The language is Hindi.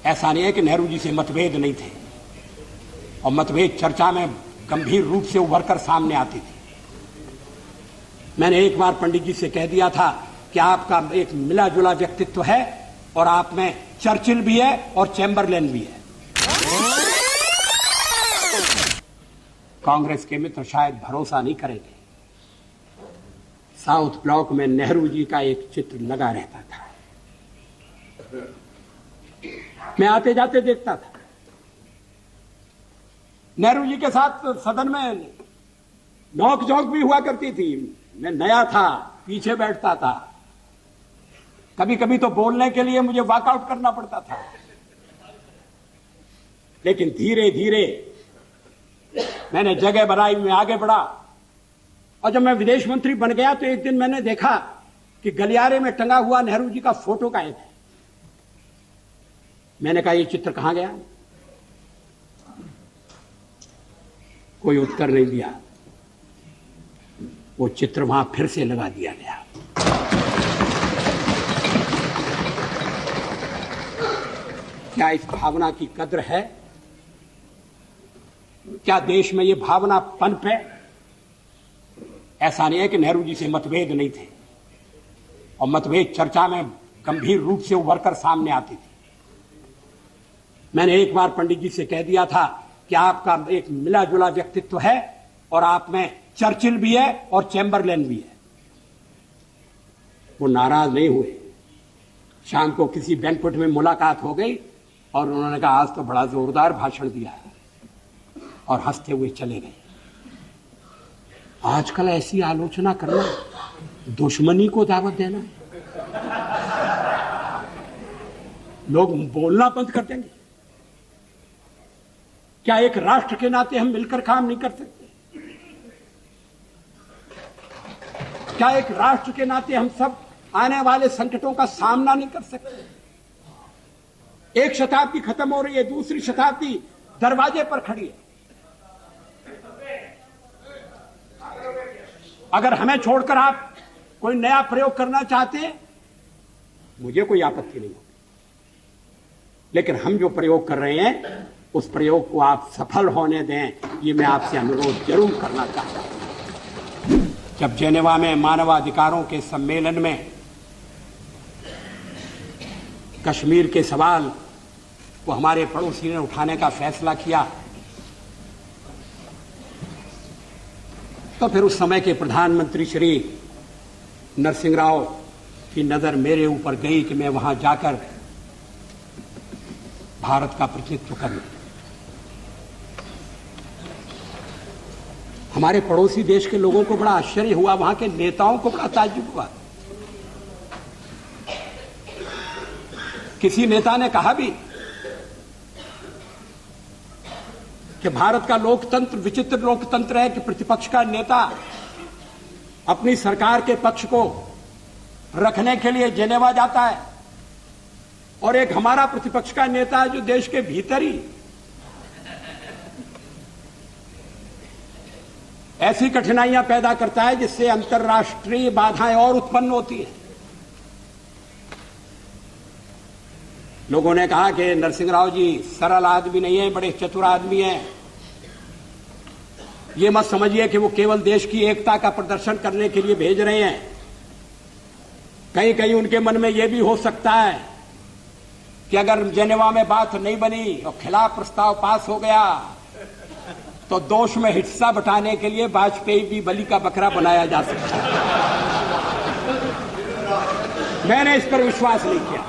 ऐसा नहीं है कि नेहरू जी से मतभेद नहीं थे, और मतभेद चर्चा में गंभीर रूप से उभर कर सामने आती थी। मैंने एक बार पंडित जी से कह दिया था कि आपका एक मिला जुला व्यक्तित्व है और आप में चर्चिल भी है और चैम्बरलेन भी है। कांग्रेस के मित्र शायद भरोसा नहीं करेंगे, साउथ ब्लॉक में नेहरू जी का एक चित्र लगा रहता था। मैं आते जाते देखता था। नेहरू जी के साथ सदन में नोक झोंक भी हुआ करती थी। मैं नया था, पीछे बैठता था। कभी कभी तो बोलने के लिए मुझे वॉकआउट करना पड़ता था। लेकिन धीरे धीरे मैंने जगह बनाई, मैं आगे बढ़ा, और जब मैं विदेश मंत्री बन गया तो एक दिन मैंने देखा कि गलियारे में टंगा हुआ नेहरू जी का फोटो गायब है। मैंने कहा, ये चित्र कहां गया? कोई उत्तर नहीं दिया। वो चित्र वहां फिर से लगा दिया गया। क्या इस भावना की कद्र है? क्या देश में ये भावना पनप है? ऐसा नहीं है कि नेहरू जी से मतभेद नहीं थे, और मतभेद चर्चा में गंभीर रूप से उभर कर सामने आती थी। मैंने एक बार पंडित जी से कह दिया था कि आपका एक मिला जुला व्यक्तित्व है और आप में चर्चिल भी है और चैम्बरलेन भी है। वो नाराज नहीं हुए। शाम को किसी बैंक्वेट में मुलाकात हो गई और उन्होंने कहा, आज तो बड़ा जोरदार भाषण दिया है, और हंसते हुए चले गए। आजकल ऐसी आलोचना करना दुश्मनी को दावत देना। लोग बोलना बंद कर देंगे। क्या एक राष्ट्र के नाते हम मिलकर काम नहीं कर सकते? क्या एक राष्ट्र के नाते हम सब आने वाले संकटों का सामना नहीं कर सकते? एक शताब्दी खत्म हो रही है, दूसरी शताब्दी दरवाजे पर खड़ी है। अगर हमें छोड़कर आप कोई नया प्रयोग करना चाहते हैं, मुझे कोई आपत्ति नहीं होगी, लेकिन हम जो प्रयोग कर रहे हैं उस प्रयोग को आप सफल होने दें, ये मैं आपसे अनुरोध जरूर करना चाहता हूं। जब जेनेवा में मानवाधिकारों के सम्मेलन में कश्मीर के सवाल को हमारे पड़ोसी ने उठाने का फैसला किया, तो फिर उस समय के प्रधानमंत्री श्री नरसिंह राव की नजर मेरे ऊपर गई कि मैं वहां जाकर भारत का प्रतिनिधित्व करूं। हमारे पड़ोसी देश के लोगों को बड़ा आश्चर्य हुआ, वहां के नेताओं को बड़ा ताज्जुब हुआ। किसी नेता ने कहा भी कि भारत का लोकतंत्र विचित्र लोकतंत्र है कि प्रतिपक्ष का नेता अपनी सरकार के पक्ष को रखने के लिए जेनेवा जाता है, और एक हमारा प्रतिपक्ष का नेता है जो देश के भीतर ही ऐसी कठिनाइयां पैदा करता है जिससे अंतर्राष्ट्रीय बाधाएं और उत्पन्न होती है। लोगों ने कहा कि नरसिंह राव जी सरल आदमी नहीं है, बड़े चतुर आदमी हैं। ये मत समझिए कि वो केवल देश की एकता का प्रदर्शन करने के लिए भेज रहे हैं। कहीं कहीं उनके मन में यह भी हो सकता है कि अगर जेनेवा में बात नहीं बनी और खिलाफ प्रस्ताव पास हो गया तो दोष में हिस्सा बटाने के लिए वाजपेयी भी बलि का बकरा बनाया जा सकता है। मैंने इस पर विश्वास नहीं किया।